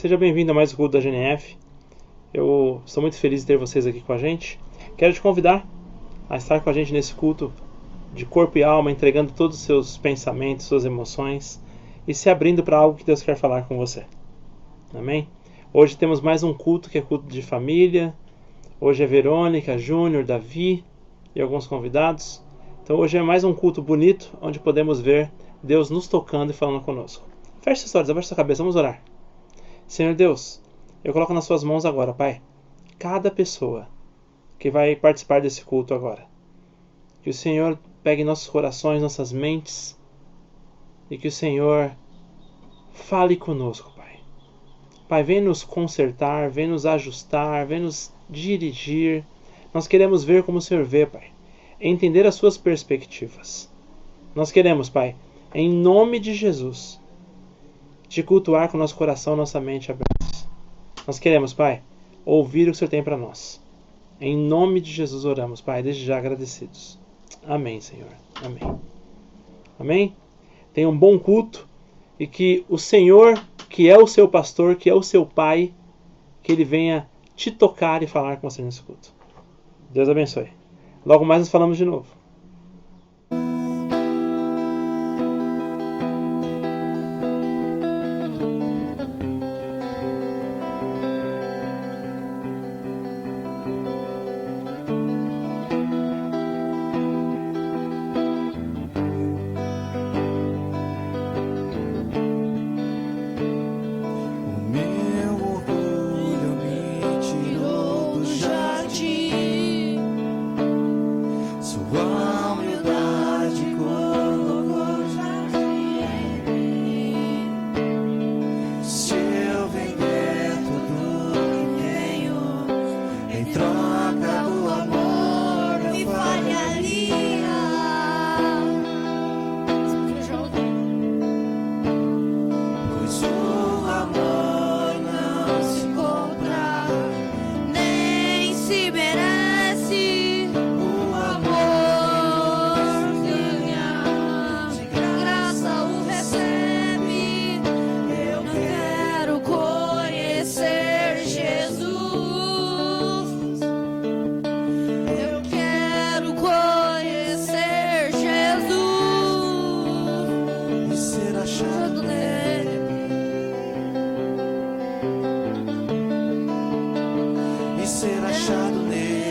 Seja bem-vindo a mais um culto da GNF. Eu estou muito feliz de ter vocês aqui com a gente. Quero te convidar a estar com a gente nesse culto de corpo e alma, entregando todos os seus pensamentos, suas emoções e se abrindo para algo que Deus quer falar com você. Amém? Hoje temos mais um culto que é culto de família. Hoje é Verônica, Júnior, Davi e alguns convidados. Então hoje é mais um culto bonito, onde podemos ver Deus nos tocando e falando conosco. Feche seus olhos, abaixe sua cabeça, vamos orar. Senhor Deus, eu coloco nas suas mãos agora, Pai, cada pessoa que vai participar desse culto agora. Que o Senhor pegue nossos corações, nossas mentes, e que o Senhor fale conosco, Pai. Pai, vem nos consertar, vem nos ajustar, vem nos dirigir. Nós queremos ver como o Senhor vê, Pai. Entender as suas perspectivas. Nós queremos, Pai, em nome de Jesus, te cultuar com nosso coração, nossa mente abertos. Nós queremos, Pai, ouvir o que o Senhor tem para nós. Em nome de Jesus oramos, Pai, desde já agradecidos. Amém, Senhor. Amém. Amém? Tenha um bom culto e que o Senhor, que é o seu pastor, que é o seu Pai, que Ele venha te tocar e falar com você nesse culto. Deus abençoe. Logo mais nós falamos de novo. Achado nele.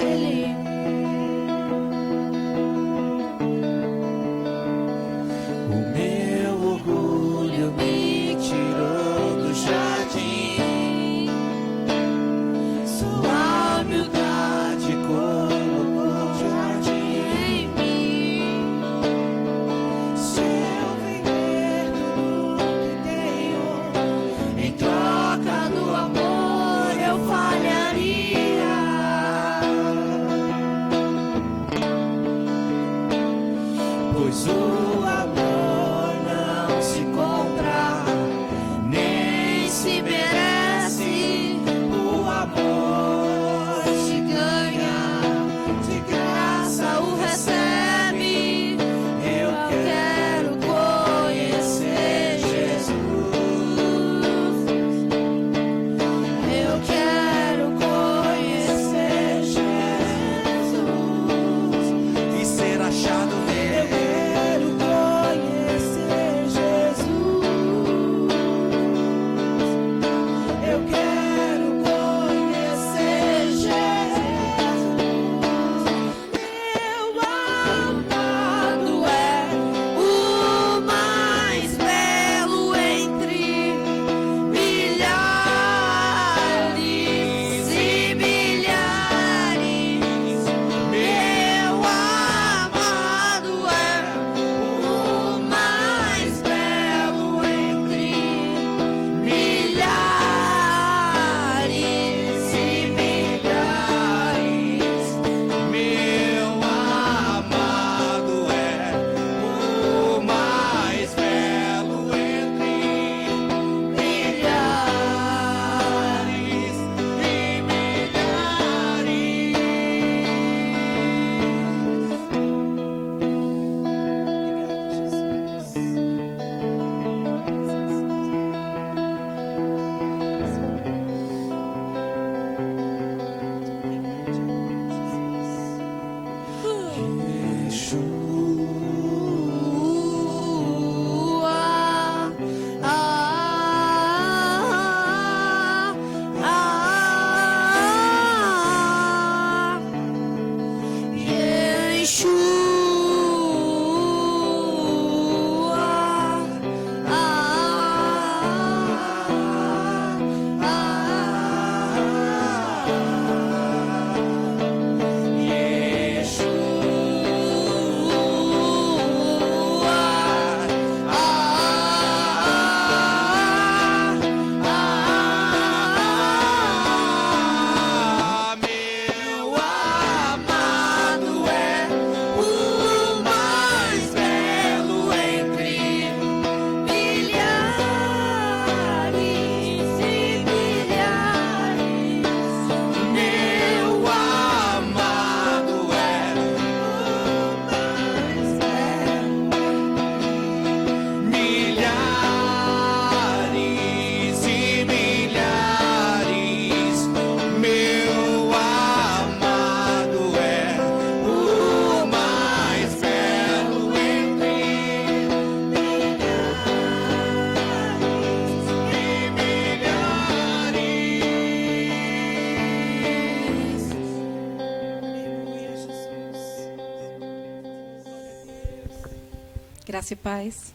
Graça e paz.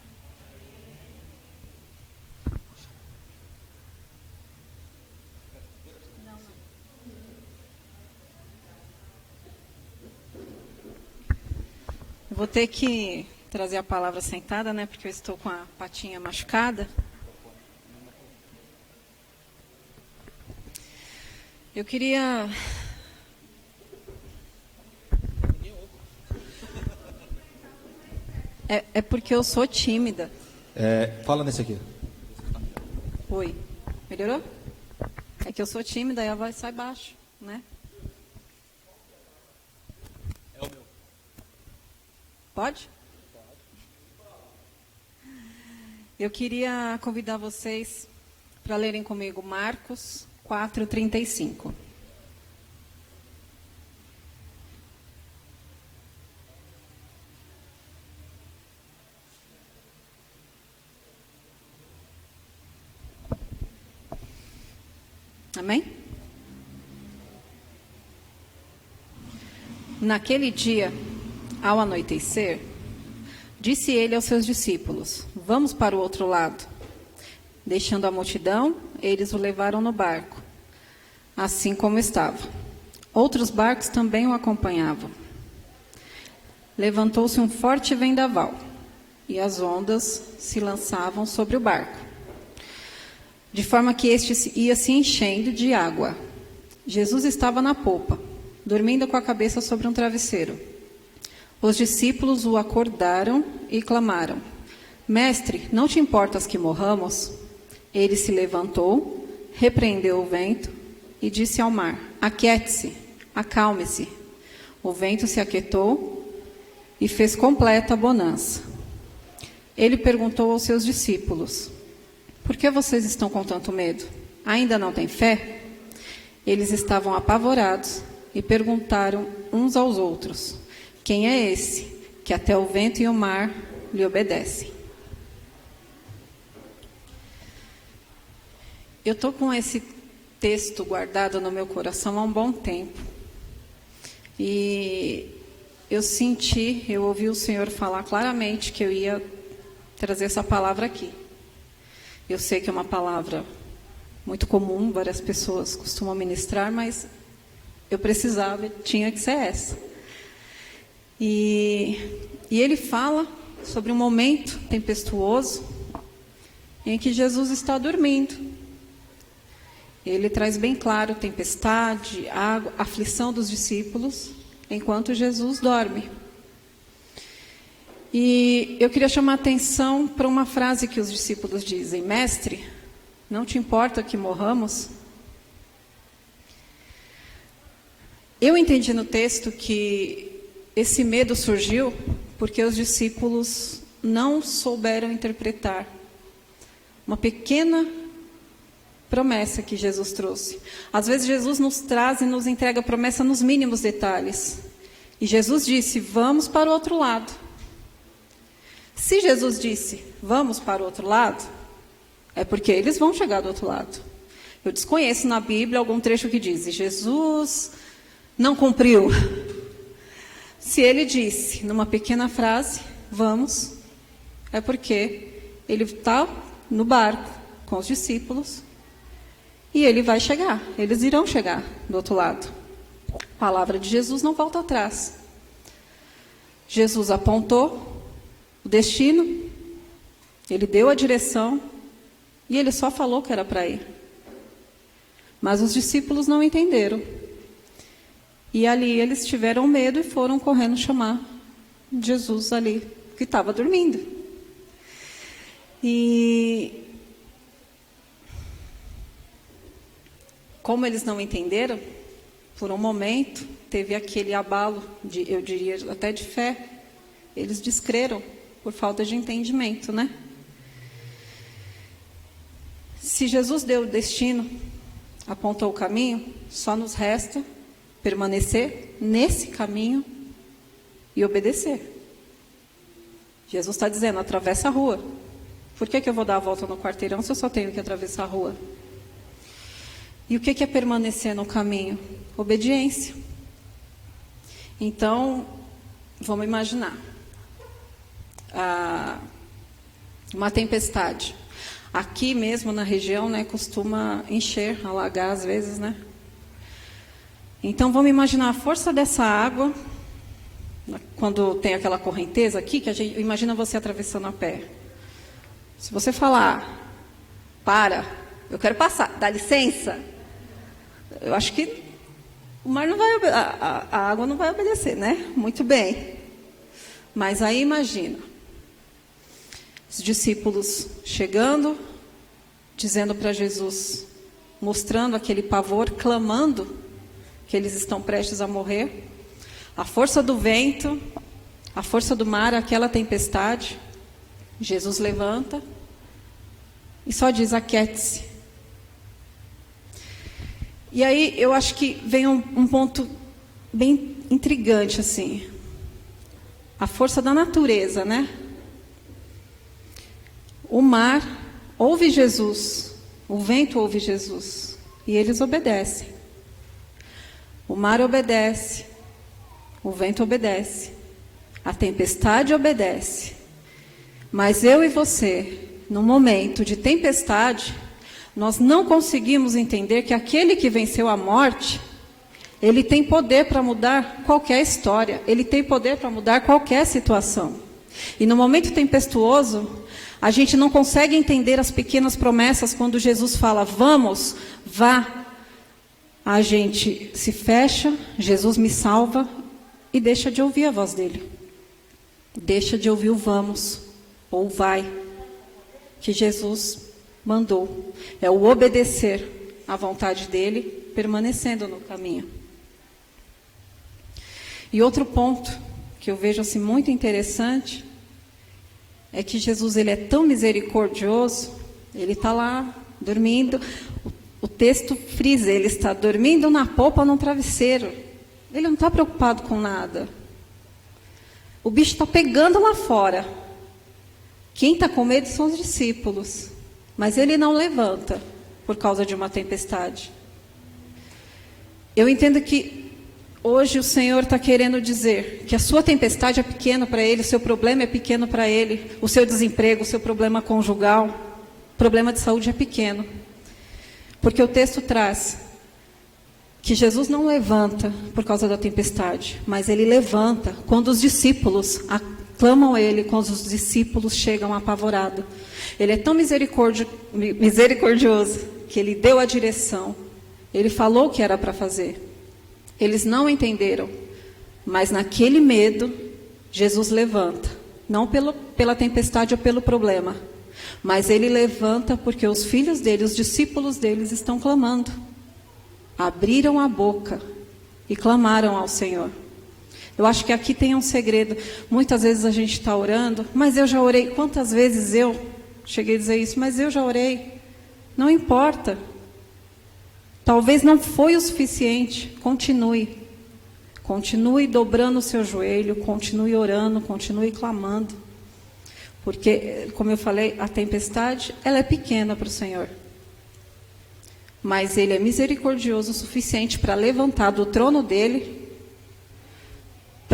Eu vou ter que trazer a palavra sentada, né? Porque eu estou com a patinha machucada. Eu queria... É porque eu sou tímida. Fala nesse aqui. Oi. Melhorou? É que eu sou tímida e a voz sai baixo, né? É o meu. Pode? Eu queria convidar vocês para lerem comigo Marcos 4:35. Amém? Naquele dia, ao anoitecer, disse ele aos seus discípulos: vamos para o outro lado. Deixando a multidão, eles o levaram no barco, assim como estava. Outros barcos também o acompanhavam. Levantou-se um forte vendaval, e as ondas se lançavam sobre o barco, de forma que este ia se enchendo de água. Jesus estava na popa, dormindo com a cabeça sobre um travesseiro. Os discípulos o acordaram e clamaram: Mestre, não te importas que morramos? Ele se levantou, repreendeu o vento e disse ao mar: Aquiete-se, acalme-se. O vento se aquietou e fez completa bonança. Ele perguntou aos seus discípulos: Por que vocês estão com tanto medo? Ainda não têm fé? Eles estavam apavorados e perguntaram uns aos outros: Quem é esse que até o vento e o mar lhe obedecem? Eu estou com esse texto guardado no meu coração há um bom tempo. E eu ouvi o Senhor falar claramente que eu ia trazer essa palavra aqui. Eu sei que é uma palavra muito comum, várias pessoas costumam ministrar, mas eu precisava, tinha que ser essa. E ele fala sobre um momento tempestuoso em que Jesus está dormindo. Ele traz bem claro tempestade, água, aflição dos discípulos, enquanto Jesus dorme. E eu queria chamar a atenção para uma frase que os discípulos dizem: Mestre, não te importa que morramos? Eu entendi no texto que esse medo surgiu porque os discípulos não souberam interpretar uma pequena promessa que Jesus trouxe. Às vezes Jesus nos traz e nos entrega a promessa nos mínimos detalhes. E Jesus disse: vamos para o outro lado. Se Jesus disse: vamos para o outro lado, é porque eles vão chegar do outro lado. Eu desconheço na Bíblia algum trecho que diz: Jesus não cumpriu. Se ele disse numa pequena frase, vamos, é porque ele está no barco com os discípulos e ele vai chegar, eles irão chegar do outro lado. A palavra de Jesus não volta atrás. Jesus apontou o destino, ele deu a direção e ele só falou que era para ir. Mas os discípulos não entenderam. E ali eles tiveram medo e foram correndo chamar Jesus ali, que estava dormindo. E como eles não entenderam, por um momento teve aquele abalo, eu diria até de fé. Eles descreram por falta de entendimento, né? Se Jesus deu o destino, apontou o caminho, só nos resta permanecer nesse caminho e obedecer. Jesus está dizendo, atravessa a rua. Por que eu vou dar a volta no quarteirão se eu só tenho que atravessar a rua? E o que é permanecer no caminho? Obediência. Então, vamos imaginar uma tempestade. Aqui mesmo na região, né, costuma encher, alagar às vezes, né? Então, vamos imaginar a força dessa água, quando tem aquela correnteza aqui, que a gente imagina você atravessando a pé. Se você falar, para, eu quero passar, dá licença, eu acho que o mar não vai, a água não vai obedecer, né? Muito bem. Mas aí imagina, os discípulos chegando, dizendo para Jesus, mostrando aquele pavor, clamando que eles estão prestes a morrer. A força do vento, a força do mar, aquela tempestade. Jesus levanta e só diz, aquiete-se. E aí eu acho que vem um ponto bem intrigante, assim. A força da natureza, né? O mar ouve Jesus, o vento ouve Jesus, e eles obedecem. O mar obedece, o vento obedece, a tempestade obedece. Mas eu e você, no momento de tempestade, nós não conseguimos entender que aquele que venceu a morte, ele tem poder para mudar qualquer história, ele tem poder para mudar qualquer situação. E no momento tempestuoso, a gente não consegue entender as pequenas promessas quando Jesus fala, vamos, vá. A gente se fecha, Jesus me salva e deixa de ouvir a voz dele. Deixa de ouvir o vamos ou vai, que Jesus mandou. É o obedecer à vontade dele, permanecendo no caminho. E outro ponto que eu vejo assim muito interessante é que Jesus, ele é tão misericordioso, ele está lá dormindo. O texto frisa, ele está dormindo na popa num travesseiro. Ele não está preocupado com nada. O bicho está pegando lá fora. Quem está com medo são os discípulos. Mas ele não levanta por causa de uma tempestade. Eu entendo que hoje o Senhor está querendo dizer que a sua tempestade é pequena para ele, o seu problema é pequeno para ele, o seu desemprego, o seu problema conjugal, o problema de saúde é pequeno. Porque o texto traz que Jesus não levanta por causa da tempestade, mas ele levanta quando os discípulos aclamam ele, quando os discípulos chegam apavorados. Ele é tão misericordioso que ele deu a direção, ele falou o que era para fazer. Eles não entenderam, mas naquele medo, Jesus levanta, não pela tempestade ou pelo problema, mas ele levanta porque os filhos dele, os discípulos deles estão clamando. Abriram a boca e clamaram ao Senhor. Eu acho que aqui tem um segredo. Muitas vezes a gente está orando, mas eu já orei. Quantas vezes eu cheguei a dizer isso? Mas eu já orei. Não importa. Talvez não foi o suficiente. Continue. Continue dobrando o seu joelho, continue orando, continue clamando. Porque, como eu falei, a tempestade, ela é pequena para o Senhor. Mas Ele é misericordioso o suficiente para levantar do trono dele,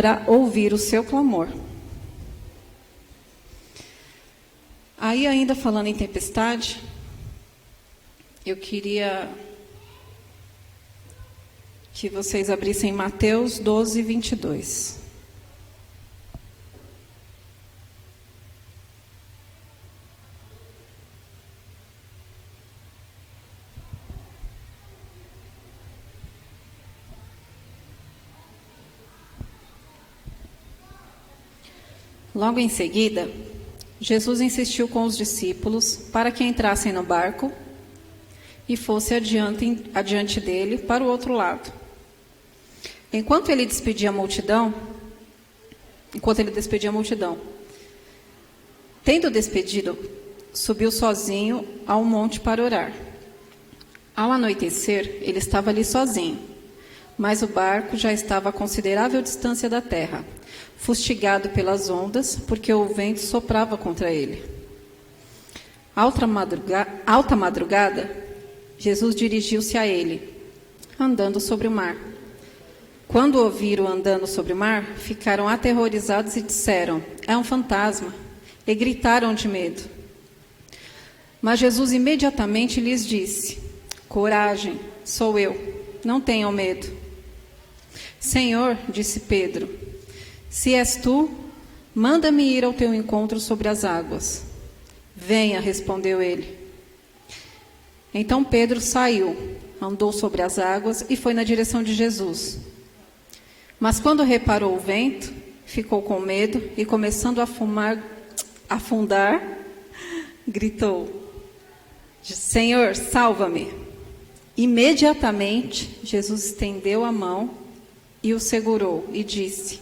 para ouvir o seu clamor. Aí, ainda falando em tempestade, eu queria que vocês abrissem Mateus 12, 22. Logo em seguida, Jesus insistiu com os discípulos para que entrassem no barco e fosse adiante dele para o outro lado. Enquanto ele despedia a multidão, tendo despedido, subiu sozinho ao monte para orar. Ao anoitecer, ele estava ali sozinho, mas o barco já estava a considerável distância da terra, fustigado pelas ondas, porque o vento soprava contra ele. Alta madrugada, Jesus dirigiu-se a ele, andando sobre o mar. Quando o ouviram andando sobre o mar, ficaram aterrorizados e disseram: é um fantasma, e gritaram de medo. Mas Jesus imediatamente lhes disse: coragem, sou eu, não tenham medo. Senhor, disse Pedro, se és tu, manda-me ir ao teu encontro sobre as águas. Venha, respondeu ele. Então Pedro saiu, andou sobre as águas e foi na direção de Jesus. Mas quando reparou o vento, ficou com medo e, começando a afundar, gritou: Senhor, salva-me. Imediatamente, Jesus estendeu a mão e o segurou e disse: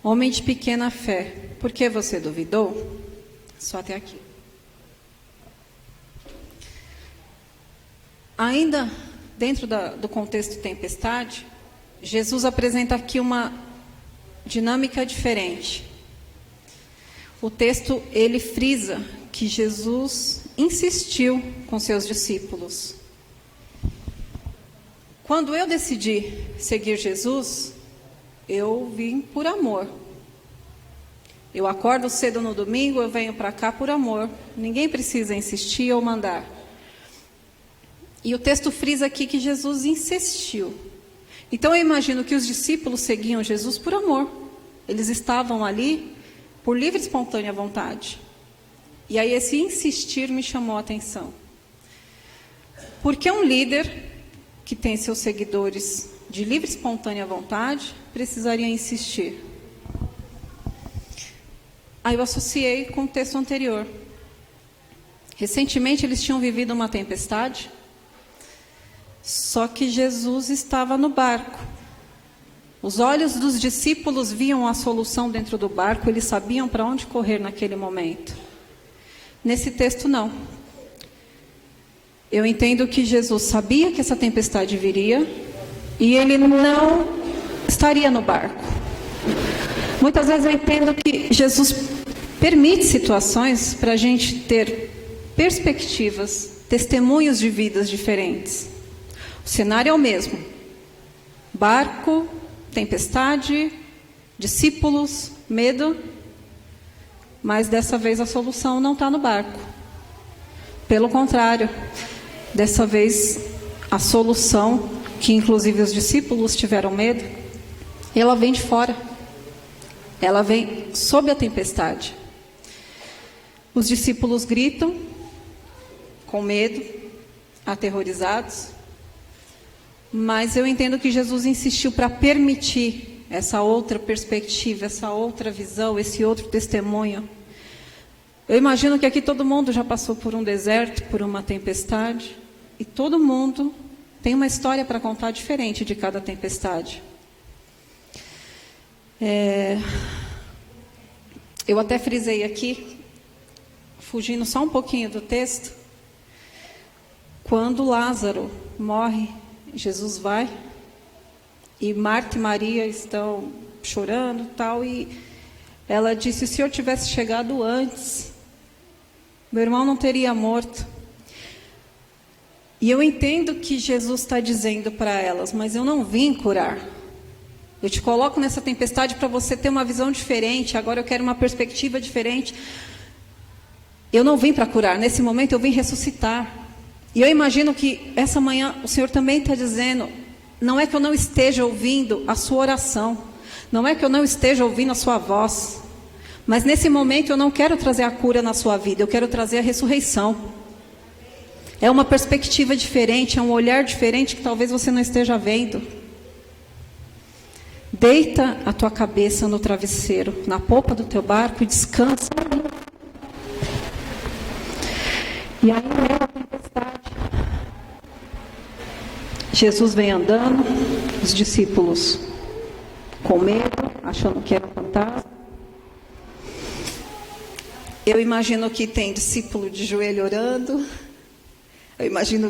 homem de pequena fé, por que você duvidou? Só até aqui. Ainda dentro do contexto tempestade, Jesus apresenta aqui uma dinâmica diferente. O texto, ele frisa que Jesus insistiu com seus discípulos. Quando eu decidi seguir Jesus, eu vim por amor. Eu acordo cedo no domingo, eu venho para cá por amor. Ninguém precisa insistir ou mandar. E o texto frisa aqui que Jesus insistiu. Então eu imagino que os discípulos seguiam Jesus por amor. Eles estavam ali por livre e espontânea vontade. E aí esse insistir me chamou a atenção. Porque um líder que tem seus seguidores de livre e espontânea vontade precisaria insistir. Aí eu associei com o texto anterior. Recentemente eles tinham vivido uma tempestade, só que Jesus estava no barco. Os olhos dos discípulos viam a solução dentro do barco, eles sabiam para onde correr naquele momento. Nesse texto, não. Eu entendo que Jesus sabia que essa tempestade viria e ele não estaria no barco. Muitas vezes eu entendo que Jesus permite situações para a gente ter perspectivas, testemunhos de vidas diferentes. O cenário é o mesmo. Barco, tempestade, discípulos, medo. Mas dessa vez a solução não está no barco. Pelo contrário, dessa vez a solução, que inclusive os discípulos tiveram medo, ela vem de fora. Ela vem sob a tempestade. Os discípulos gritam, com medo, aterrorizados. Mas eu entendo que Jesus insistiu para permitir essa outra perspectiva, essa outra visão, esse outro testemunho. Eu imagino que aqui todo mundo já passou por um deserto, por uma tempestade, e todo mundo tem uma história para contar diferente de cada tempestade. Eu até frisei aqui, fugindo só um pouquinho do texto, quando Lázaro morre, Jesus vai, e Marta e Maria estão chorando tal, e ela disse: se eu tivesse chegado antes, meu irmão não teria morto. E eu entendo que Jesus está dizendo para elas: mas eu não vim curar, Eu te coloco nessa tempestade para você ter uma visão diferente. Agora eu quero uma perspectiva diferente. Eu não vim para curar. Nesse momento eu vim ressuscitar. E eu imagino que essa manhã o Senhor também está dizendo, não é que eu não esteja ouvindo a sua oração. Não é que eu não esteja ouvindo a sua voz. Mas nesse momento eu não quero trazer a cura na sua vida. Eu quero trazer a ressurreição. É uma perspectiva diferente, é um olhar diferente que talvez você não esteja vendo. Deita a tua cabeça no travesseiro, na polpa do teu barco e descansa. E aí vem a tempestade. Jesus vem andando, os discípulos com medo, achando que era um fantasma. Eu imagino que tem discípulo de joelho orando. Eu imagino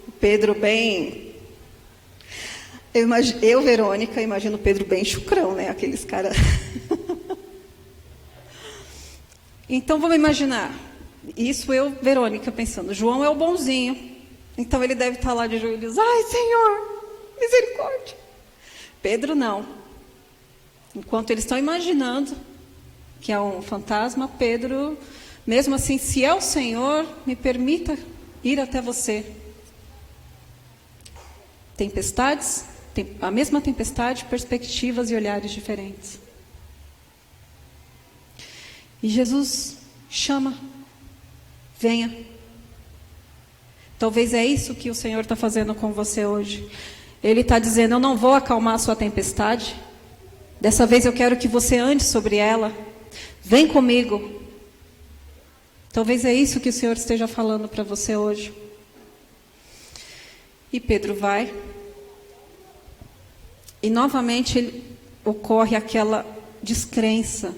o Pedro bem... Eu, Verônica, imagino o Pedro bem chucrão, né? Aqueles caras... Então, vamos imaginar. Isso eu, Verônica, pensando. João é o bonzinho. Então, ele deve estar lá de joelhos. Ai, Senhor, misericórdia. Pedro, não. Enquanto eles estão imaginando que é um fantasma, Pedro, mesmo assim, se é o Senhor, me permita ir até você. Tempestades, a mesma tempestade, perspectivas e olhares diferentes. E Jesus chama, venha. Talvez é isso que o Senhor está fazendo com você hoje. Ele está dizendo, eu não vou acalmar a sua tempestade. Dessa vez eu quero que você ande sobre ela. Vem comigo. Talvez é isso que o Senhor esteja falando para você hoje. E Pedro vai. E novamente ocorre aquela descrença.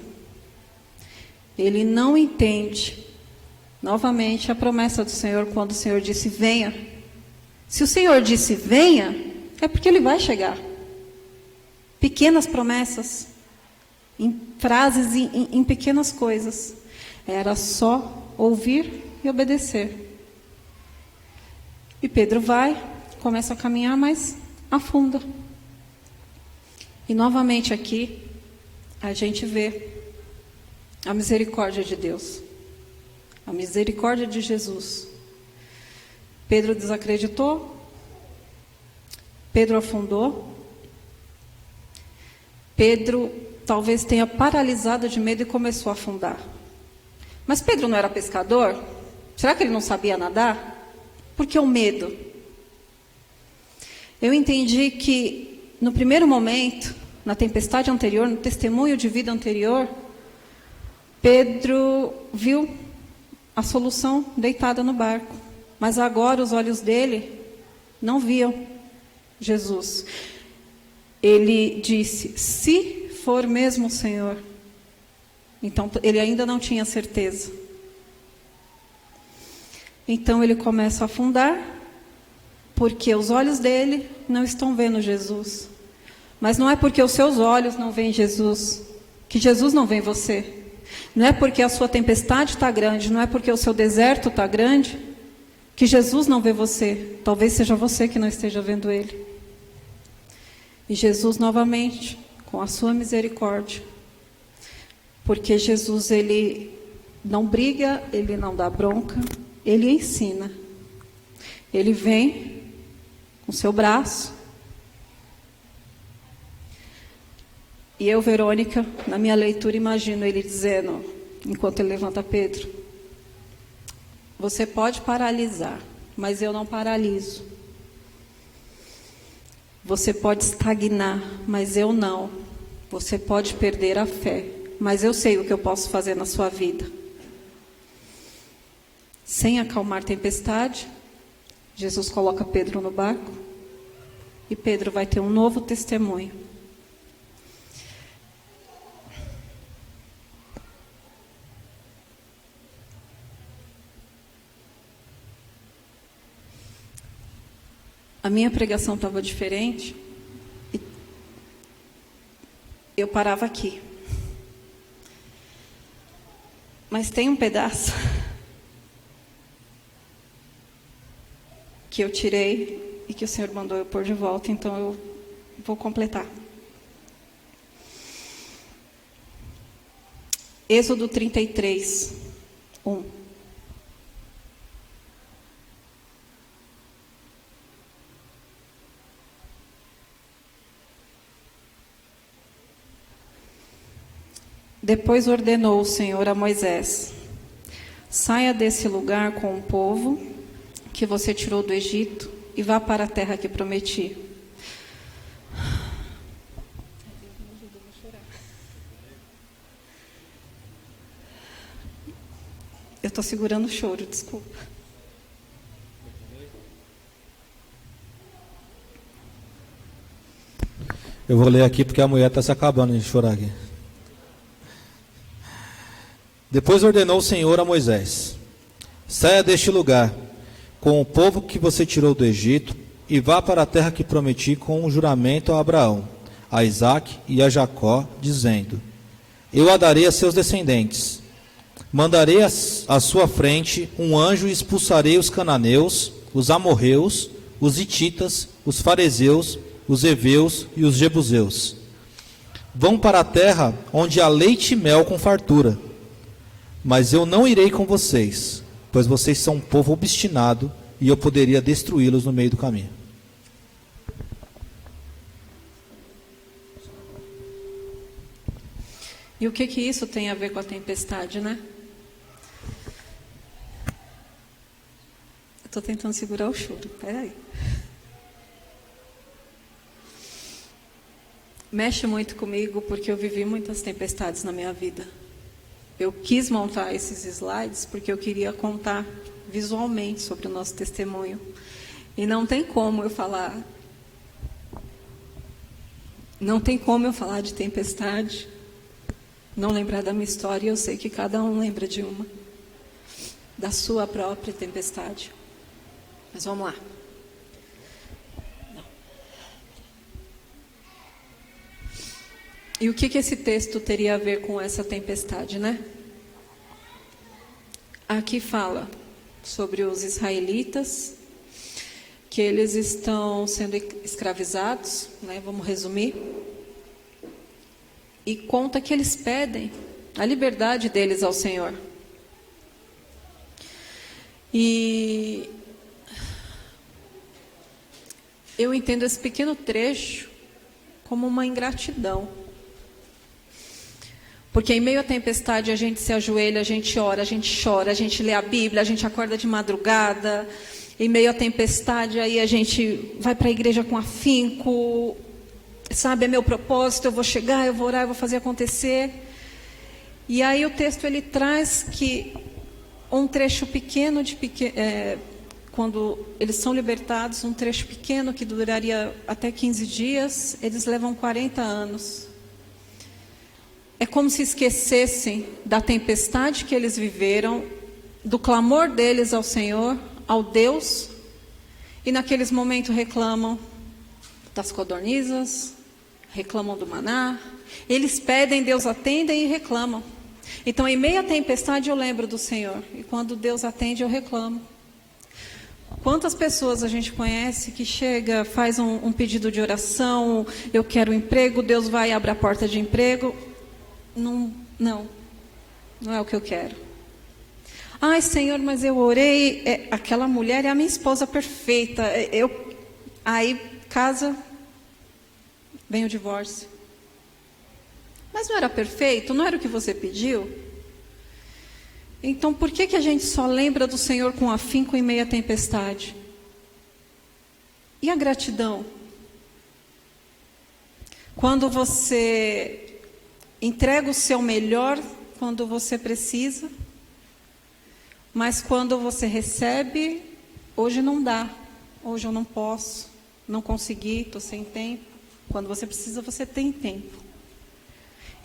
Ele não entende. Novamente a promessa do Senhor quando o Senhor disse venha. Se o Senhor disse venha, é porque Ele vai chegar. Pequenas promessas, em frases, em pequenas coisas. Era só ouvir e obedecer. E Pedro vai, começa a caminhar, mas afunda. E novamente aqui, a gente vê a misericórdia de Deus. A misericórdia de Jesus. Pedro desacreditou. Pedro afundou. Pedro talvez tenha paralisado de medo e começou a afundar. Mas Pedro não era pescador? Será que ele não sabia nadar? Por que o medo? Eu entendi que no primeiro momento, na tempestade anterior, no testemunho de vida anterior, Pedro viu a solução deitada no barco. Mas agora os olhos dele não viam Jesus. Ele disse, se for mesmo o Senhor. Então ele ainda não tinha certeza. Então ele começa a afundar, porque os olhos dele não estão vendo Jesus. Mas não é porque os seus olhos não veem Jesus, que Jesus não vê você. Não é porque a sua tempestade está grande, não é porque o seu deserto está grande, que Jesus não vê você. Talvez seja você que não esteja vendo Ele. E Jesus novamente, com a sua misericórdia, porque Jesus, Ele não briga, Ele não dá bronca, Ele ensina. Ele vem com seu braço. E eu, Verônica, na minha leitura, imagino Ele dizendo, enquanto Ele levanta Pedro, você pode paralisar, mas eu não paraliso. Você pode estagnar, mas eu não. Você pode perder a fé, mas eu sei o que eu posso fazer na sua vida. Sem acalmar tempestade, Jesus coloca Pedro no barco e Pedro vai ter um novo testemunho. A minha pregação estava diferente. E eu parava aqui. Mas tem um pedaço que eu tirei e que o Senhor mandou eu pôr de volta, então eu vou completar. Êxodo 33, 1. Depois ordenou o Senhor a Moisés: saia desse lugar com o povo que você tirou do Egito e vá para a terra que prometi. Eu estou segurando o choro, desculpa. Eu vou ler aqui porque a mulher está se acabando de chorar aqui. Depois ordenou o Senhor a Moisés: saia deste lugar com o povo que você tirou do Egito e vá para a terra que prometi com um juramento a Abraão, a Isaque e a Jacó, dizendo: eu a darei a seus descendentes. Mandarei à sua frente um anjo e expulsarei os cananeus, os amorreus, os hititas, os fariseus, os heveus e os jebuseus. Vão para a terra onde há leite e mel com fartura. Mas eu não irei com vocês, pois vocês são um povo obstinado e eu poderia destruí-los no meio do caminho. E o que isso tem a ver com a tempestade, né? Estou tentando segurar o choro, peraí. Mexe muito comigo porque eu vivi muitas tempestades na minha vida. Eu quis montar esses slides porque eu queria contar visualmente sobre o nosso testemunho. E não tem como eu falar. Não tem como eu falar de tempestade, não lembrar da minha história. Eu sei que cada um lembra de uma, da sua própria tempestade. Mas vamos lá. E o que esse texto teria a ver com essa tempestade, né? Aqui fala sobre os israelitas, que eles estão sendo escravizados, né? Vamos resumir. E conta que eles pedem a liberdade deles ao Senhor. E eu entendo esse pequeno trecho como uma ingratidão. Porque em meio à tempestade a gente se ajoelha, a gente ora, a gente chora, a gente lê a Bíblia, a gente acorda de madrugada. Em meio à tempestade aí a gente vai para a igreja com afinco. Sabe, é meu propósito, eu vou chegar, eu vou orar, eu vou fazer acontecer. E aí o texto ele traz que um trecho pequeno quando eles são libertados, um trecho pequeno que duraria até 15 dias, eles levam 40 anos. É como se esquecessem da tempestade que eles viveram, do clamor deles ao Senhor, ao Deus, e naqueles momentos reclamam das codornizas, reclamam do maná. Eles pedem, Deus atende e reclamam. Então, em meio à tempestade, eu lembro do Senhor. E quando Deus atende, eu reclamo. Quantas pessoas a gente conhece que chega, faz um pedido de oração, eu quero um emprego, Deus vai e abre a porta de emprego. Não é o que eu quero. Ai, Senhor, mas eu orei, aquela mulher é a minha esposa perfeita. Aí casa, vem o divórcio. Mas não era perfeito? Não era o que você pediu? Então, por que a gente só lembra do Senhor com afinco em meio à tempestade? E a gratidão? Quando você entrega o seu melhor, quando você precisa, mas quando você recebe, hoje não dá, hoje eu não posso, não consegui, estou sem tempo. Quando você precisa, você tem tempo.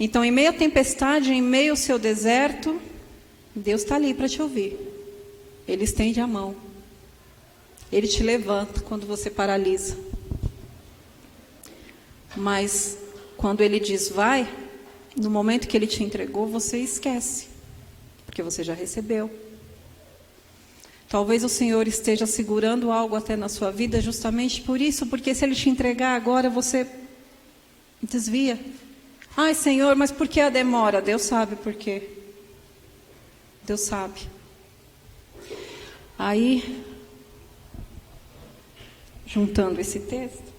Então, em meio à tempestade, em meio ao seu deserto, Deus está ali para te ouvir. Ele estende a mão. Ele te levanta quando você paralisa. Mas, quando Ele diz vai, no momento que Ele te entregou, você esquece. Porque você já recebeu. Talvez o Senhor esteja segurando algo até na sua vida justamente por isso, porque se Ele te entregar agora, você desvia. Ai, Senhor, mas por que a demora? Deus sabe por quê. Deus sabe. Aí, juntando esse texto,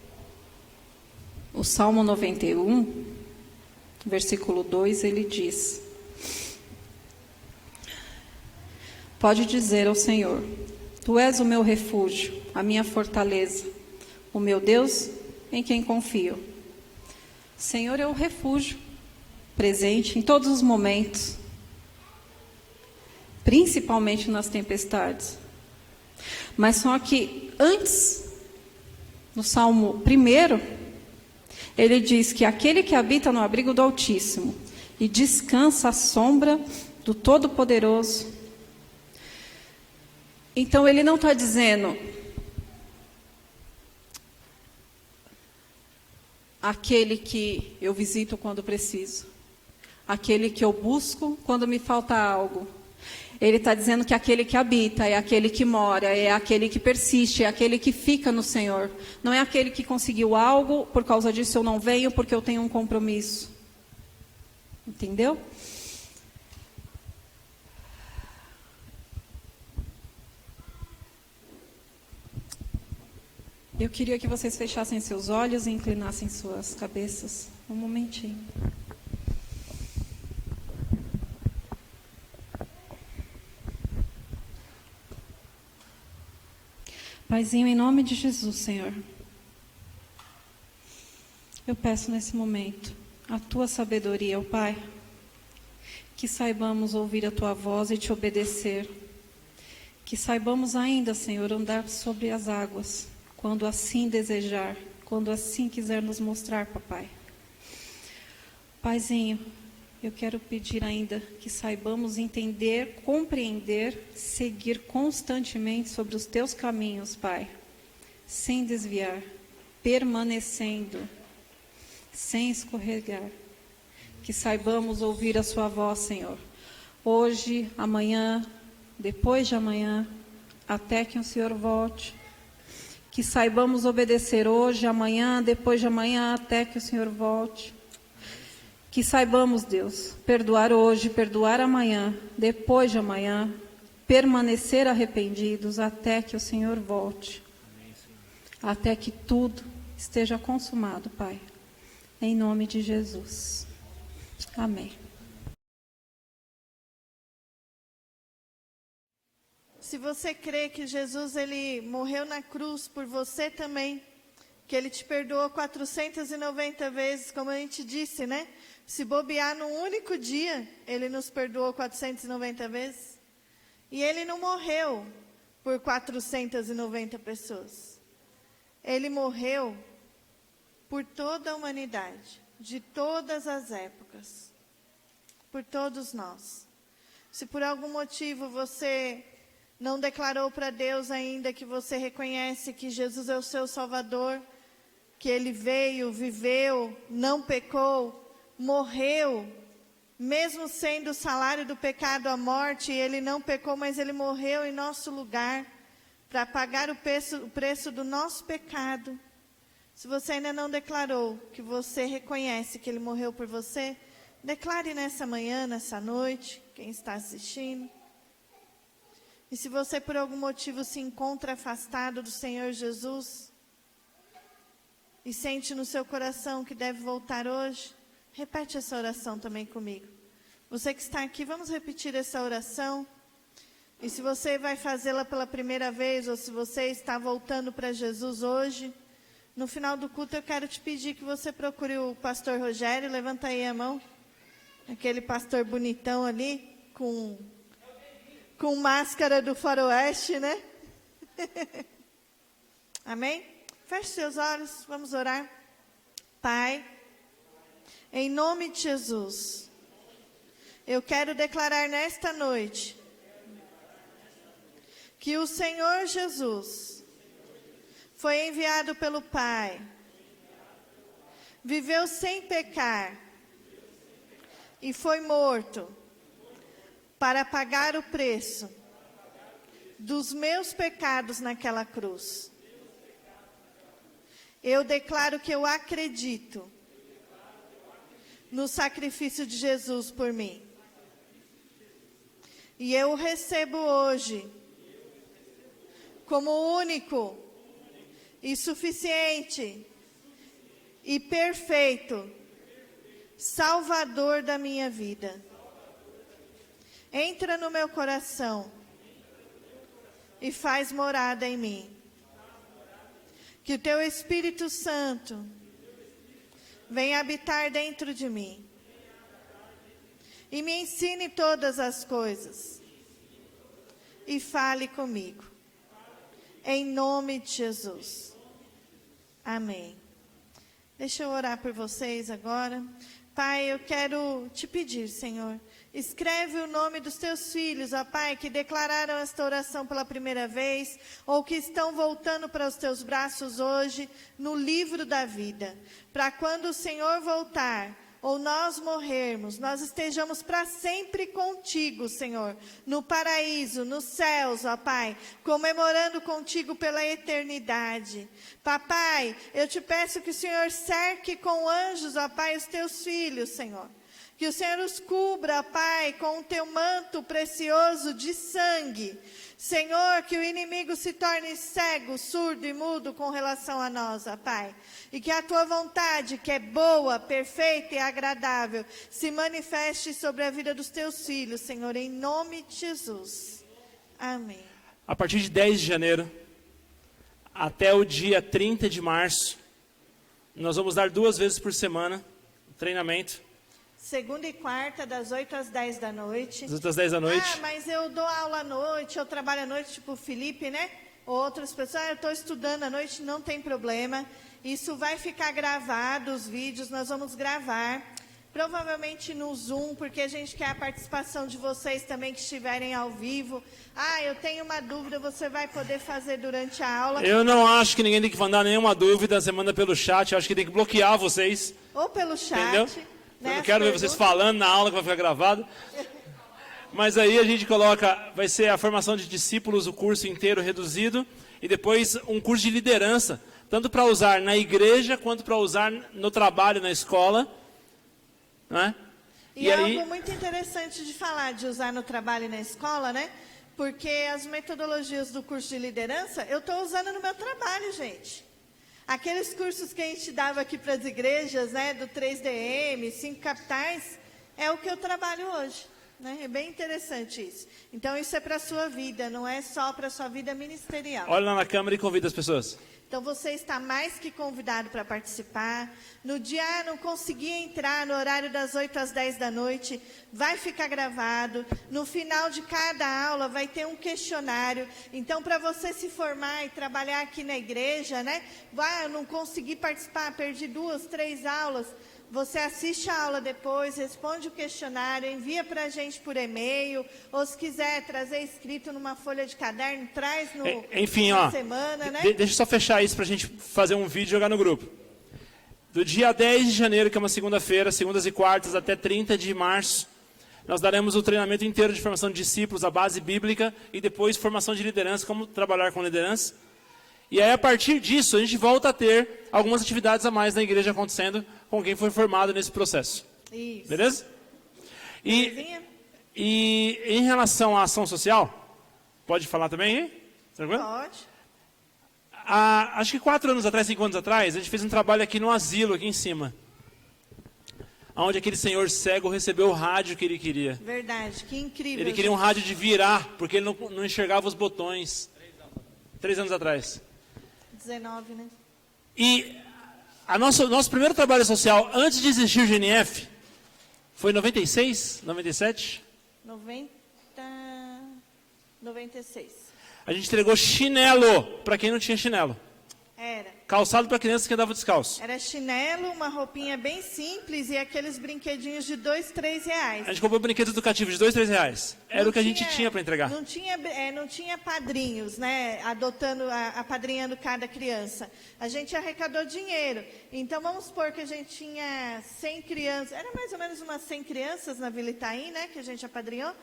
o Salmo 91, versículo 2, ele diz: pode dizer ao Senhor: Tu és o meu refúgio, a minha fortaleza, o meu Deus em quem confio. Senhor é o refúgio, presente em todos os momentos, principalmente nas tempestades. Mas só que antes, no Salmo 1, ele diz que aquele que habita no abrigo do Altíssimo e descansa à sombra do Todo-Poderoso. Então ele não está dizendo aquele que eu visito quando preciso, aquele que eu busco quando me falta algo. Ele está dizendo que aquele que habita é aquele que mora, é aquele que persiste, é aquele que fica no Senhor. Não é aquele que conseguiu algo, por causa disso eu não venho, porque eu tenho um compromisso. Entendeu? Eu queria que vocês fechassem seus olhos e inclinassem suas cabeças. Um momentinho. Paizinho, em nome de Jesus, Senhor, eu peço nesse momento a Tua sabedoria, ó Pai, que saibamos ouvir a Tua voz e Te obedecer, que saibamos ainda, Senhor, andar sobre as águas, quando assim desejar, quando assim quiser nos mostrar, papai. Paizinho, eu quero pedir ainda que saibamos entender, compreender, seguir constantemente sobre os Teus caminhos, Pai, sem desviar, permanecendo, sem escorregar. Que saibamos ouvir a Sua voz, Senhor, hoje, amanhã, depois de amanhã, até que o Senhor volte. Que saibamos obedecer hoje, amanhã, depois de amanhã, até que o Senhor volte. Que saibamos, Deus, perdoar hoje, perdoar amanhã, depois de amanhã, permanecer arrependidos até que o Senhor volte. Até que tudo esteja consumado, Pai. Em nome de Jesus. Amém. Se você crê que Jesus ele morreu na cruz por você também, que Ele te perdoou 490 vezes, como a gente disse, né? Se bobear num único dia, Ele nos perdoou 490 vezes. E Ele não morreu por 490 pessoas. Ele morreu por toda a humanidade, de todas as épocas, por todos nós. Se por algum motivo você não declarou para Deus ainda que você reconhece que Jesus é o seu Salvador, que Ele veio, viveu, não pecou, morreu, mesmo sendo o salário do pecado a morte, Ele não pecou, mas Ele morreu em nosso lugar, para pagar o preço do nosso pecado. Se você ainda não declarou que você reconhece que Ele morreu por você, declare nessa manhã, nessa noite, quem está assistindo. E se você por algum motivo se encontra afastado do Senhor Jesus e sente no seu coração que deve voltar hoje, repete essa oração também comigo. Você que está aqui, vamos repetir essa oração. E se você vai fazê-la pela primeira vez, ou se você está voltando para Jesus hoje, no final do culto eu quero te pedir que você procure o pastor Rogério. Levanta aí a mão. Aquele pastor bonitão ali, com máscara do faroeste, né? Amém? Feche seus olhos, vamos orar. Pai, em nome de Jesus, eu quero declarar nesta noite que o Senhor Jesus foi enviado pelo Pai, viveu sem pecar e foi morto para pagar o preço dos meus pecados naquela cruz. Eu declaro que eu acredito no sacrifício de Jesus por mim. E eu o recebo hoje como único e suficiente e perfeito Salvador da minha vida. Entra no meu coração e faz morada em mim. Que o teu Espírito Santo venha habitar dentro de mim e me ensine todas as coisas e fale comigo. Em nome de Jesus. Amém. Deixa eu orar por vocês agora. Pai, eu quero te pedir, Senhor, escreve o nome dos teus filhos, ó Pai, que declararam esta oração pela primeira vez, ou que estão voltando para os teus braços hoje, no livro da vida. Para quando o Senhor voltar, ou nós morrermos, nós estejamos para sempre contigo, Senhor, no paraíso, nos céus, ó Pai, comemorando contigo pela eternidade. Papai, eu te peço que o Senhor cerque com anjos, ó Pai, os teus filhos, Senhor. Que o Senhor os cubra, Pai, com o teu manto precioso de sangue. Senhor, que o inimigo se torne cego, surdo e mudo com relação a nós, ó Pai. E que a tua vontade, que é boa, perfeita e agradável, se manifeste sobre a vida dos teus filhos, Senhor, em nome de Jesus. Amém. A partir de 10 de janeiro até o dia 30 de março, nós vamos dar 2 vezes por semana treinamento. Segunda e quarta, das 8 às 10 da noite. Das 8 às 10 da noite. Ah, mas eu dou aula à noite, eu trabalho à noite, tipo o Felipe, né? Ou outras pessoas, eu estou estudando à noite, não tem problema. Isso vai ficar gravado, os vídeos, nós vamos gravar. Provavelmente no Zoom, porque a gente quer a participação de vocês também que estiverem ao vivo. Ah, eu tenho uma dúvida, você vai poder fazer durante a aula. Eu não acho que ninguém tem que mandar nenhuma dúvida, você manda pelo chat, eu acho que tem que bloquear vocês. Ou pelo chat. Entendeu? Né, eu não quero ver vocês falando na aula que vai ficar gravado. Mas aí a gente coloca, vai ser a formação de discípulos, o curso inteiro reduzido, e depois um curso de liderança, tanto para usar na igreja, quanto para usar no trabalho, na escola. Né? E aí, algo muito interessante de falar, de usar no trabalho e na escola, né? Porque as metodologias do curso de liderança, eu estou usando no meu trabalho, gente. Aqueles cursos que a gente dava aqui para as igrejas, né, do 3DM, 5 capitais, é o que eu trabalho hoje. Né? É bem interessante isso. Então, isso é para a sua vida, não é só para a sua vida ministerial. Olha lá na câmera e convida as pessoas. Então, você está mais que convidado para participar. No dia, não consegui entrar no horário das 8 às 10 da noite, vai ficar gravado. No final de cada aula vai ter um questionário. Então, para você se formar e trabalhar aqui na igreja, né? Eu não consegui participar, perdi 2, 3 aulas. Você assiste a aula depois, responde o questionário, envia para a gente por e-mail, ou se quiser trazer escrito numa folha de caderno, traz no enfim, na ó, semana, né? Deixa eu só fechar isso para a gente fazer um vídeo e jogar no grupo. Do dia 10 de janeiro, que é uma segunda-feira, segundas e quartas, até 30 de março, nós daremos o treinamento inteiro de formação de discípulos, a base bíblica, e depois formação de liderança, como trabalhar com liderança. E aí, a partir disso, a gente volta a ter algumas atividades a mais na igreja acontecendo com quem foi formado nesse processo. Isso. Beleza? E em relação à ação social, pode falar também, hein? Tranquilo? Pode. Acho que 4 anos atrás, 5 anos atrás, a gente fez um trabalho aqui no asilo, aqui em cima. Onde aquele senhor cego recebeu o rádio que ele queria. Verdade, que incrível. Ele queria um rádio de virar, porque ele não enxergava os botões. 3 anos atrás. 19, né? E nosso primeiro trabalho social, antes de existir o GNF, foi em 96, 97? 96. A gente entregou chinelo para quem não tinha chinelo. Era. Calçado para crianças que andavam descalço. Era chinelo, uma roupinha bem simples e aqueles brinquedinhos de 2, 3 reais. A gente comprou brinquedos educativos de 2, 3 reais. Era o que a gente tinha para entregar. Não tinha padrinhos, né? Apadrinhando cada criança. A gente arrecadou dinheiro. Então, vamos supor que a gente tinha 100 crianças. Era mais ou menos umas 100 crianças na Vila Itaim, né? Que a gente apadrinhou.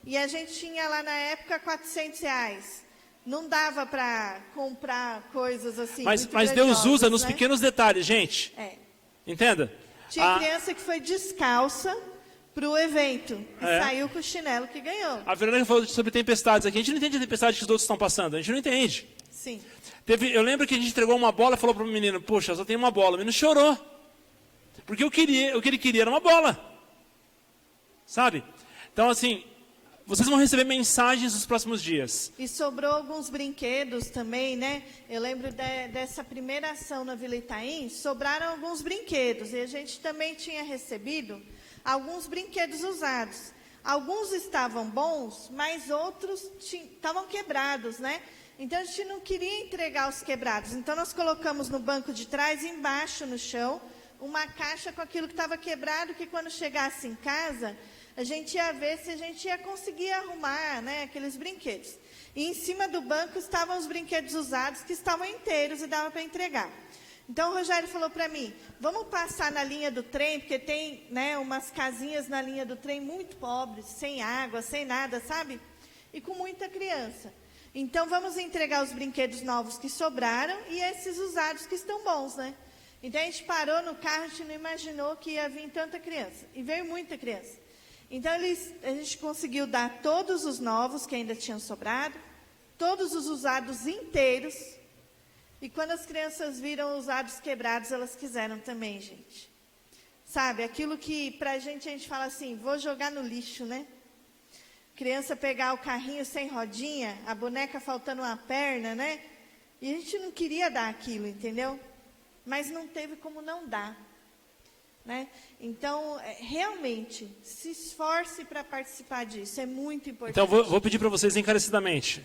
E a gente tinha lá na época 400 reais. Não dava para comprar coisas assim. Mas Deus usa nos pequenos detalhes, gente. É. Entenda? Tinha criança que foi descalça pro evento. E É. saiu com o chinelo que ganhou. A Verônica falou sobre tempestades aqui. A gente não entende a tempestade que os outros estão passando. A gente não entende. Sim. Eu lembro que a gente entregou uma bola e falou para o menino, poxa, só tem uma bola. O menino chorou. Porque o que ele queria era uma bola. Sabe? Então, assim, vocês vão receber mensagens nos próximos dias. E sobrou alguns brinquedos também, né? Eu lembro dessa primeira ação na Vila Itaim, sobraram alguns brinquedos. E a gente também tinha recebido alguns brinquedos usados. Alguns estavam bons, mas outros estavam quebrados, né? Então, a gente não queria entregar os quebrados. Então, nós colocamos no banco de trás, embaixo no chão, uma caixa com aquilo que estava quebrado, que quando chegasse em casa, a gente ia ver se a gente ia conseguir arrumar, né, aqueles brinquedos. E em cima do banco estavam os brinquedos usados, que estavam inteiros e dava para entregar. Então, o Rogério falou para mim, vamos passar na linha do trem, porque tem, né, umas casinhas na linha do trem muito pobres, sem água, sem nada, sabe? E com muita criança. Então, vamos entregar os brinquedos novos que sobraram e esses usados que estão bons, né? Então, a gente parou no carro, a gente não imaginou que ia vir tanta criança. E veio muita criança. Então, a gente conseguiu dar todos os novos que ainda tinham sobrado, todos os usados inteiros. E quando as crianças viram os usados quebrados, elas quiseram também, gente. Sabe, aquilo que pra a gente fala assim, vou jogar no lixo, né? Criança pegar o carrinho sem rodinha, a boneca faltando uma perna, né? E a gente não queria dar aquilo, entendeu? Mas não teve como não dar, né? Então, realmente, se esforce para participar disso, é muito importante. Então, vou pedir para vocês encarecidamente,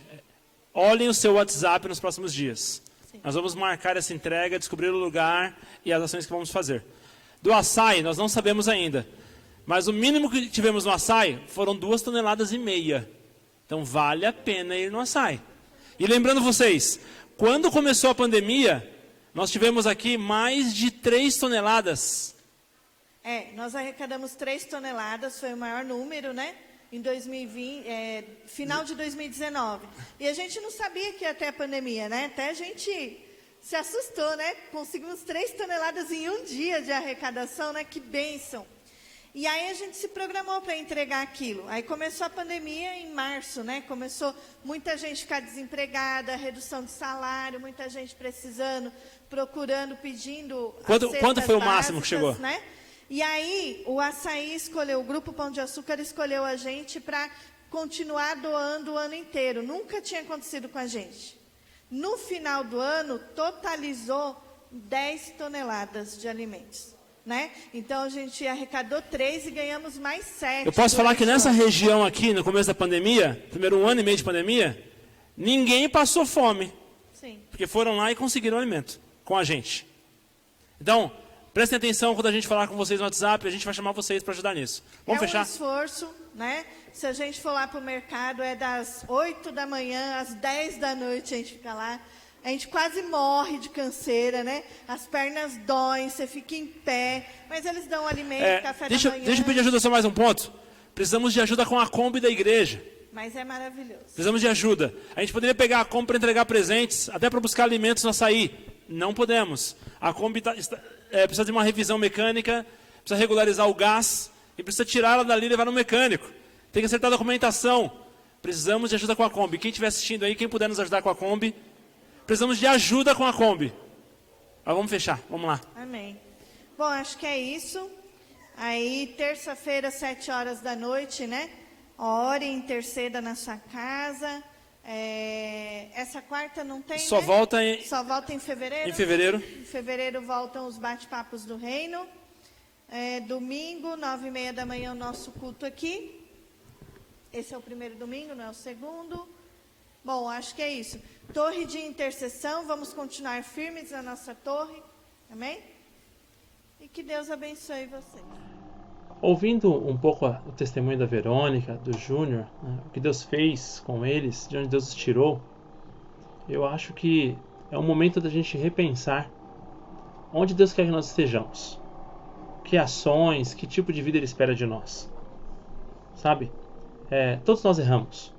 olhem o seu WhatsApp nos próximos dias. Sim. Nós vamos marcar essa entrega, descobrir o lugar e as ações que vamos fazer. Do açaí, nós não sabemos ainda. Mas o mínimo que tivemos no açaí foram 2,5 toneladas. Então vale a pena ir no açaí. E lembrando vocês, quando começou a pandemia, nós tivemos aqui mais de 3 toneladas. Nós arrecadamos 3 toneladas, foi o maior número, né? Em 2020, final de 2019. E a gente não sabia que ia ter a pandemia, né? Até a gente se assustou, né? Conseguimos 3 toneladas em um dia de arrecadação, né? Que bênção. E aí a gente se programou para entregar aquilo. Aí começou a pandemia em março, né? Começou muita gente ficar desempregada, redução de salário, muita gente precisando, procurando, pedindo. Quanto foi o máximo que chegou? Né? E aí o açaí escolheu, o Grupo Pão de Açúcar escolheu a gente para continuar doando o ano inteiro. Nunca tinha acontecido com a gente. No final do ano, totalizou 10 toneladas de alimentos. Né? Então, a gente arrecadou 3 e ganhamos mais 7. Eu posso falar que nessa região aqui, no começo da pandemia, primeiro 1 ano e meio de pandemia, ninguém passou fome. Sim. Porque foram lá e conseguiram alimento com a gente. Então, prestem atenção quando a gente falar com vocês no WhatsApp, a gente vai chamar vocês para ajudar nisso. Vamos fechar? É um esforço, né? Se a gente for lá para o mercado, é das 8 da manhã às 10 da noite a gente fica lá. A gente quase morre de canseira, né? As pernas doem, você fica em pé. Mas eles dão alimento, café da manhã. Deixa eu pedir ajuda só mais um ponto. Precisamos de ajuda com a Kombi da igreja. Mas é maravilhoso. Precisamos de ajuda. A gente poderia pegar a Kombi para entregar presentes, até para buscar alimentos no açaí. Não podemos. A Kombi precisa de uma revisão mecânica, precisa regularizar o gás e precisa tirá-la dali e levar no mecânico. Tem que acertar a documentação. Precisamos de ajuda com a Kombi. Quem estiver assistindo aí, quem puder nos ajudar com a Kombi, precisamos de ajuda com a Kombi. Mas vamos fechar, vamos lá. Amém. Bom, acho que é isso. Aí, terça-feira, 7 horas da noite, né? Ore, interceda na sua casa. Essa quarta não tem, Só né? volta Só volta em fevereiro? Em fevereiro. Em fevereiro voltam os bate-papos do reino. Domingo, 9h30 da manhã, o nosso culto aqui. Esse é o primeiro domingo, não é o segundo. Bom, acho que é isso. Torre de intercessão, vamos continuar firmes na nossa torre. Amém? E que Deus abençoe você. Ouvindo um pouco o testemunho da Verônica, do Júnior, né, o que Deus fez com eles, de onde Deus os tirou, eu acho que é um momento da gente repensar onde Deus quer que nós estejamos. Que ações, que tipo de vida Ele espera de nós. Sabe? Todos nós erramos.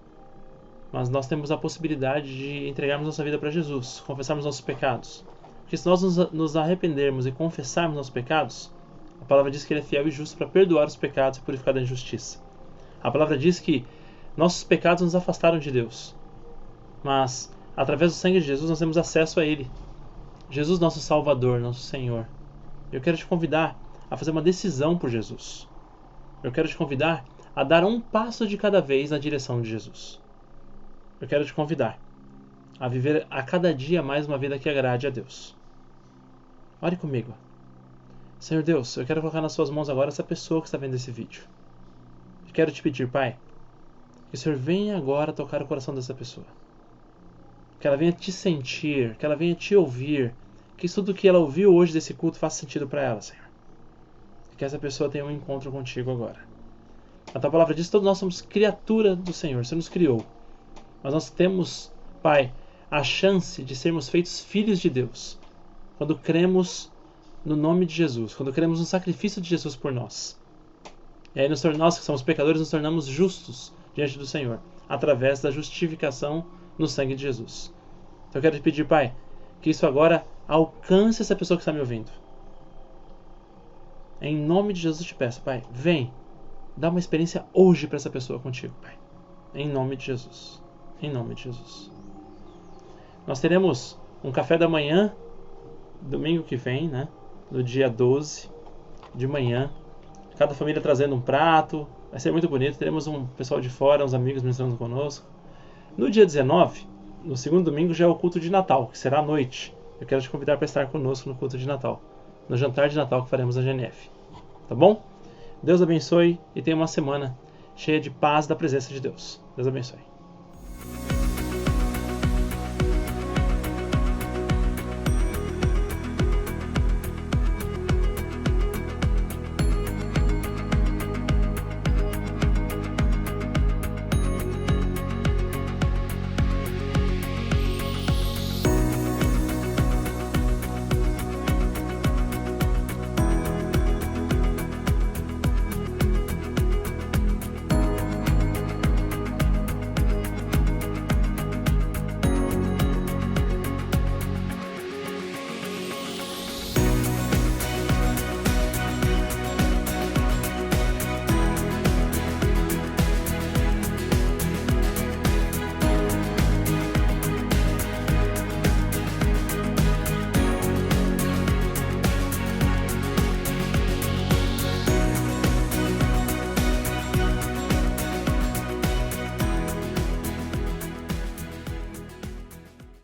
Mas nós temos a possibilidade de entregarmos nossa vida para Jesus, confessarmos nossos pecados. Porque se nós nos arrependermos e confessarmos nossos pecados, A palavra diz que Ele é fiel e justo para perdoar os pecados e purificar da injustiça. A palavra diz que nossos pecados nos afastaram de Deus, mas através do sangue de Jesus nós temos acesso a Ele. Jesus, nosso Salvador, nosso Senhor. Eu quero te convidar a fazer uma decisão por Jesus. Eu quero te convidar a dar um passo de cada vez na direção de Jesus. Eu quero te convidar a viver a cada dia mais uma vida que agrade a Deus. Ore comigo. Senhor Deus, eu quero colocar nas suas mãos agora essa pessoa que está vendo esse vídeo. Eu quero te pedir, Pai, que o Senhor venha agora tocar o coração dessa pessoa. Que ela venha te sentir, que ela venha te ouvir, que tudo que ela ouviu hoje desse culto faça sentido para ela, Senhor. Que essa pessoa tenha um encontro contigo agora. A tua palavra diz que todos nós somos criatura do Senhor, o Senhor nos criou. Mas nós temos, Pai, a chance de sermos feitos filhos de Deus quando cremos no nome de Jesus, quando cremos no sacrifício de Jesus por nós. E aí nós que somos pecadores nos tornamos justos diante do Senhor, através da justificação no sangue de Jesus. Então eu quero te pedir, Pai, que isso agora alcance essa pessoa que está me ouvindo. Em nome de Jesus eu te peço, Pai, vem, dá uma experiência hoje para essa pessoa contigo, Pai. Em nome de Jesus. Em nome de Jesus. Nós teremos um café da manhã, domingo que vem, né? No dia 12 de manhã. Cada família trazendo um prato. Vai ser muito bonito. Teremos um pessoal de fora, uns amigos ministrando conosco. No dia 19, no segundo domingo, já é o culto de Natal, que será à noite. Eu quero te convidar para estar conosco no culto de Natal. No jantar de Natal que faremos na GNF. Tá bom? Deus abençoe e tenha uma semana cheia de paz da presença de Deus. Deus abençoe.